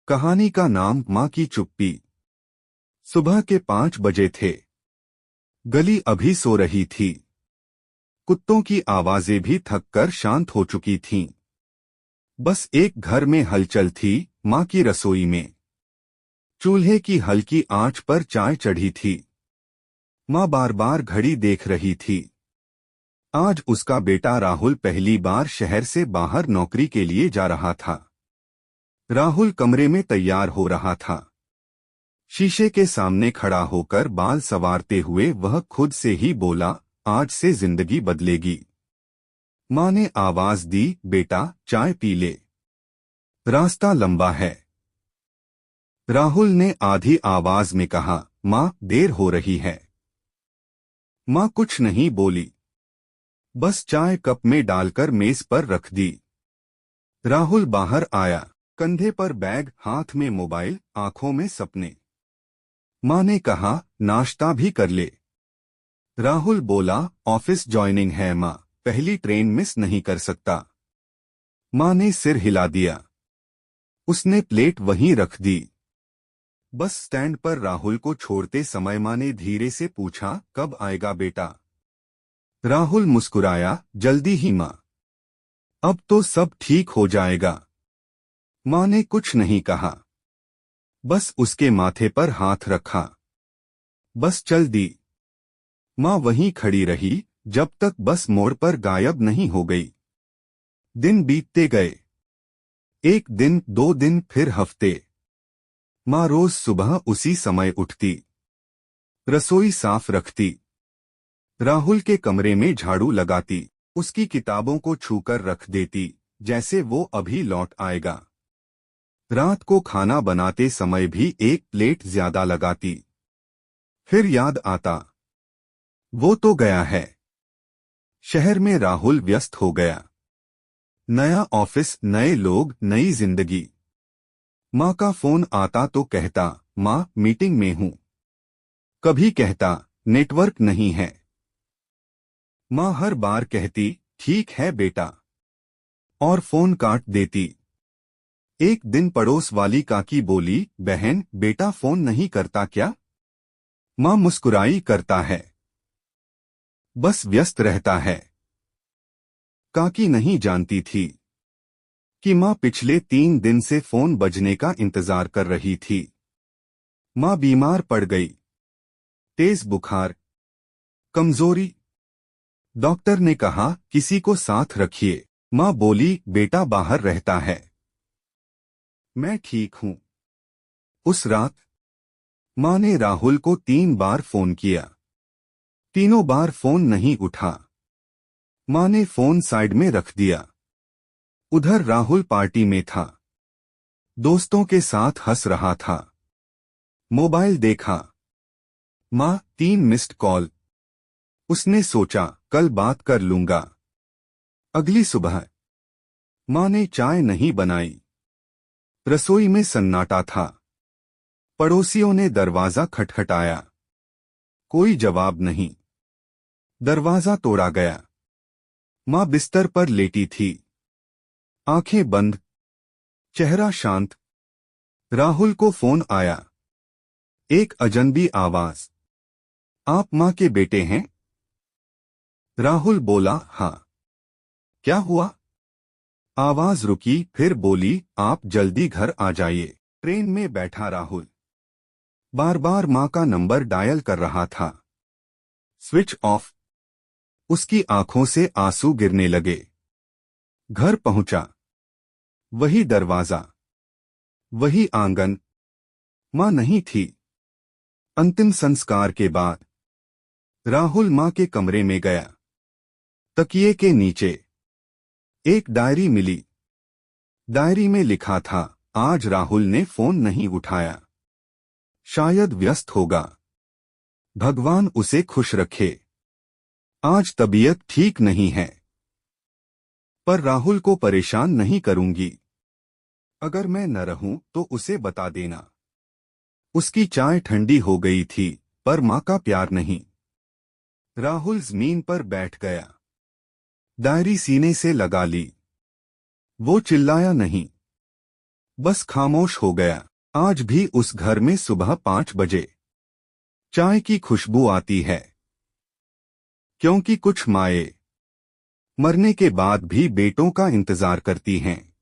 कहानी का नाम माँ की चुप्पी। सुबह के 5 बजे थे। गली अभी सो रही थी। कुत्तों की आवाजें भी थककर शांत हो चुकी थीं। बस एक घर में हलचल थी, माँ की रसोई में। चूल्हे की हल्की आंच पर चाय चढ़ी थी। माँ बार बार घड़ी देख रही थी। आज उसका बेटा राहुल पहली बार शहर से बाहर नौकरी के लिए जा रहा था। राहुल कमरे में तैयार हो रहा था। शीशे के सामने खड़ा होकर बाल संवारते हुए वह खुद से ही बोला, आज से जिंदगी बदलेगी। माँ ने आवाज दी, बेटा चाय पी ले, रास्ता लंबा है। राहुल ने आधी आवाज में कहा, माँ देर हो रही है। माँ कुछ नहीं बोली, बस चाय कप में डालकर मेज पर रख दी। राहुल बाहर आया, कंधे पर बैग, हाथ में मोबाइल, आंखों में सपने। माँ ने कहा, नाश्ता भी कर ले। राहुल बोला, ऑफिस ज्वाइनिंग है माँ, पहली ट्रेन मिस नहीं कर सकता। माँ ने सिर हिला दिया। उसने प्लेट वहीं रख दी। बस स्टैंड पर राहुल को छोड़ते समय माँ ने धीरे से पूछा, कब आएगा बेटा? राहुल मुस्कुराया, जल्दी ही माँ, अब तो सब ठीक हो जाएगा। माँ ने कुछ नहीं कहा, बस उसके माथे पर हाथ रखा। बस चल दी। माँ वहीं खड़ी रही जब तक बस मोड़ पर गायब नहीं हो गई। दिन बीतते गए। एक दिन, 2 दिन, फिर हफ्ते। माँ रोज सुबह उसी समय उठती, रसोई साफ रखती, राहुल के कमरे में झाड़ू लगाती, उसकी किताबों को छूकर रख देती, जैसे वो अभी लौट आएगा। रात को खाना बनाते समय भी एक प्लेट ज्यादा लगाती। फिर याद आता, वो तो गया है। शहर में राहुल व्यस्त हो गया। नया ऑफिस, नए लोग, नई जिंदगी। माँ का फोन आता तो कहता, माँ मीटिंग में हूँ। कभी कहता, नेटवर्क नहीं है। माँ हर बार कहती, ठीक है बेटा, और फोन काट देती। एक दिन पड़ोस वाली काकी बोली, बहन बेटा फोन नहीं करता क्या? माँ मुस्कुराई, करता है, बस व्यस्त रहता है। काकी नहीं जानती थी कि माँ पिछले 3 दिन से फोन बजने का इंतजार कर रही थी। माँ बीमार पड़ गई, तेज बुखार, कमजोरी। डॉक्टर ने कहा, किसी को साथ रखिए। माँ बोली, बेटा बाहर रहता है, मैं ठीक हूँ। उस रात माँ ने राहुल को 3 बार फोन किया। तीनों बार फोन नहीं उठा। माँ ने फोन साइड में रख दिया। उधर राहुल पार्टी में था, दोस्तों के साथ हंस रहा था। मोबाइल देखा, माँ 3 मिस्ड कॉल। उसने सोचा, कल बात कर लूंगा। अगली सुबह माँ ने चाय नहीं बनाई। रसोई में सन्नाटा था। पड़ोसियों ने दरवाजा खटखटाया, कोई जवाब नहीं। दरवाजा तोड़ा गया। माँ बिस्तर पर लेटी थी, आंखें बंद, चेहरा शांत। राहुल को फोन आया। एक अजनबी आवाज, आप माँ के बेटे हैं? राहुल बोला, हाँ। क्या हुआ? आवाज रुकी, फिर बोली, आप जल्दी घर आ जाइए। ट्रेन में बैठा राहुल बार बार माँ का नंबर डायल कर रहा था। Switch off. उसकी आंखों से आंसू गिरने लगे। घर पहुंचा, वही दरवाजा, वही आंगन। माँ नहीं थी। अंतिम संस्कार के बाद राहुल माँ के कमरे में गया। तकिए के नीचे एक डायरी मिली। डायरी में लिखा था, आज राहुल ने फोन नहीं उठाया, शायद व्यस्त होगा। भगवान उसे खुश रखे। आज तबीयत ठीक नहीं है, पर राहुल को परेशान नहीं करूंगी। अगर मैं न रहूं तो उसे बता देना। उसकी चाय ठंडी हो गई थी, पर माँ का प्यार नहीं। राहुल जमीन पर बैठ गया, डायरी सीने से लगा ली। वो चिल्लाया नहीं, बस खामोश हो गया। आज भी उस घर में सुबह 5 बजे चाय की खुशबू आती है, क्योंकि कुछ माएँ मरने के बाद भी बेटों का इंतजार करती हैं।